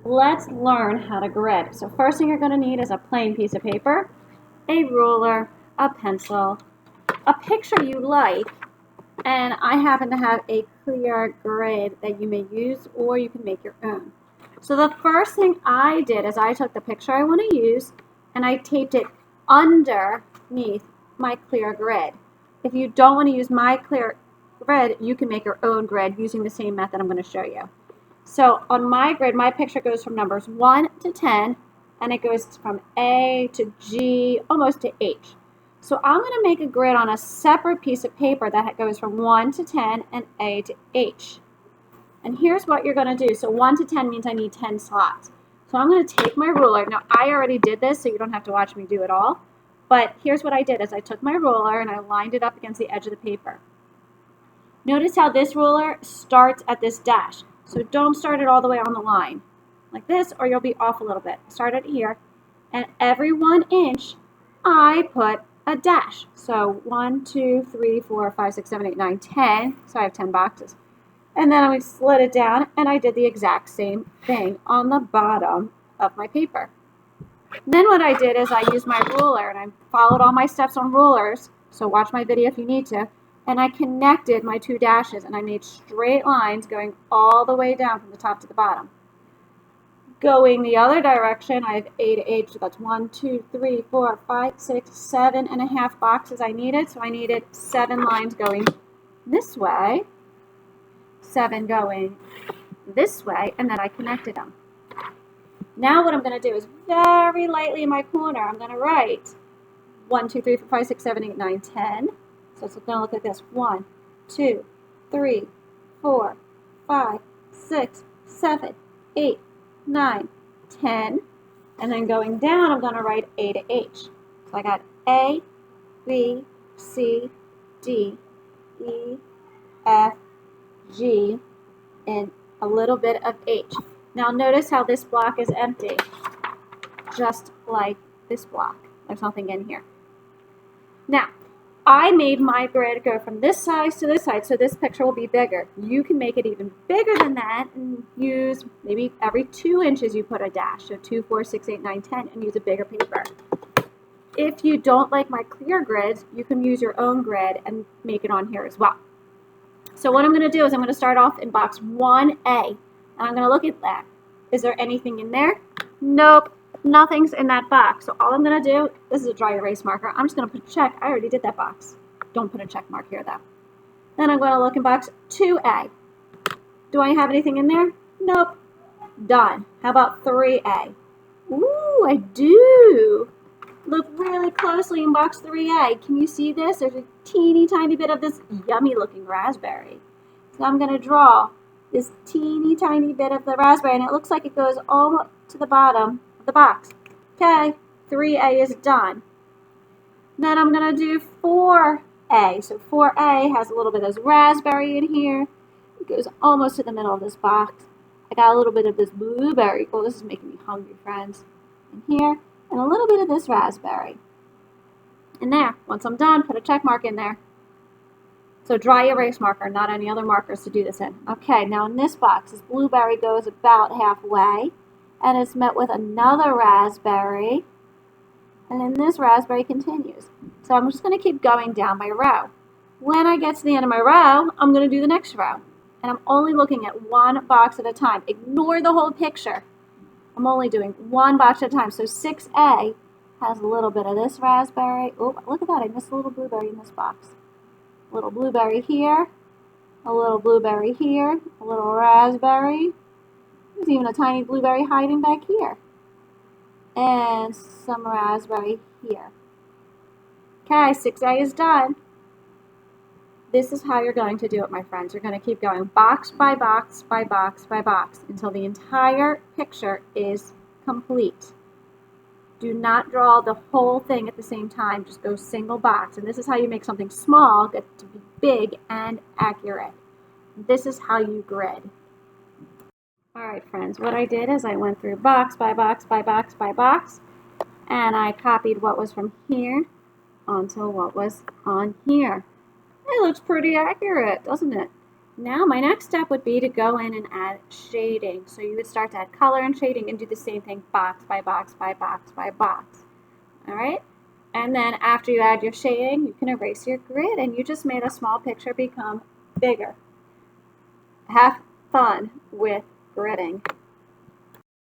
let's learn how to grid. So first thing you're going to need is a plain piece of paper, a ruler, a pencil, a picture you like, and I happen to have a clear grid that you may use or you can make your own. So the first thing I did is I took the picture I want to use and I taped it underneath my clear grid. If you don't want to use my clear grid, you can make your own grid using the same method I'm going to show you. So on my grid, my picture goes from numbers 1 to 10, and it goes from A to G, almost to H. So I'm going to make a grid on a separate piece of paper that goes from 1 to 10 and A to H. And here's what you're going to do. So 1 to 10 means I need 10 slots. So I'm going to take my ruler. Now, I already did this, so you don't have to watch me do it all. But here's what I did is I took my ruler and I lined it up against the edge of the paper. Notice how this ruler starts at this dash. So don't start it all the way on the line like this, or you'll be off a little bit. Start it here. And every 1 inch, I put a dash. So 1, 2, 3, 4, 5, 6, 7, 8, 9, 10. So I have 10 boxes. And then I slid it down, and I did the exact same thing on the bottom of my paper. Then what I did is I used my ruler, and I followed all my steps on rulers. So watch my video if you need to. And I connected my 2 dashes, and I made straight lines going all the way down from the top to the bottom. Going the other direction, I have A to H, so that's 1, 2, 3, 4, 5, 6, 7.5 boxes I needed. So I needed 7 lines going this way, 7 going this way, and then I connected them. Now what I'm going to do is very lightly in my corner, I'm going to write 1, 2, 3, 4, 5, 6, 7, 8, 9, 10. So it's going to look like this. 1, 2, 3, 4, 5, 6, 7, 8, 9, 10. And then going down, I'm going to write A to H. So I got A, B, C, D, E, F, G, and a little bit of H. Now notice how this block is empty, just like this block. There's nothing in here. Now, I made my grid go from this size to this side, so this picture will be bigger. You can make it even bigger than that and use maybe every 2 inches you put a dash, so 2, 4, 6, 8, 9, 10, and use a bigger paper. If you don't like my clear grids, you can use your own grid and make it on here as well. So what I'm going to do is I'm going to start off in box 1A, and I'm going to look at that. Is there anything in there? Nope. Nothing's in that box. So all I'm going to do, this is a dry erase marker. I'm just going to put a check. I already did that box. Don't put a check mark here, though. Then I'm going to look in box 2A. Do I have anything in there? Nope. Done. How about 3A? Ooh, I do. Look really closely in box 3A. Can you see this? There's a teeny tiny bit of this yummy looking raspberry. So I'm going to draw this teeny tiny bit of the raspberry, and it looks like it goes all to the bottom the box. Okay, 3A is done. Then I'm going to do 4A. So 4A has a little bit of this raspberry in here. It goes almost to the middle of this box. I got a little bit of this blueberry. Oh, this is making me hungry, friends. In here, and a little bit of this raspberry. In there. Once I'm done, put a check mark in there. So dry erase marker, not any other markers to do this in. Okay, now in this box, this blueberry goes about halfway. And it's met with another raspberry, and then this raspberry continues. So I'm just going to keep going down my row. When I get to the end of my row, I'm going to do the next row. And I'm only looking at 1 box at a time. Ignore the whole picture. I'm only doing 1 box at a time. So 6A has a little bit of this raspberry. Oh, look at that. I missed a little blueberry in this box. A little blueberry here, a little blueberry here, a little raspberry. There's even a tiny blueberry hiding back here. And some raspberry here. Okay, 6A is done. This is how you're going to do it, my friends. You're going to keep going box by box by box by box until the entire picture is complete. Do not draw the whole thing at the same time. Just go single box. And this is how you make something small get to be big and accurate. This is how you grid. Alright friends, what I did is I went through box by box by box by box, and I copied what was from here onto what was on here. It looks pretty accurate, doesn't it? Now my next step would be to go in and add shading. So you would start to add color and shading and do the same thing box by box by box by box. All right? And then after you add your shading, you can erase your grid and you just made a small picture become bigger. Have fun with gridding.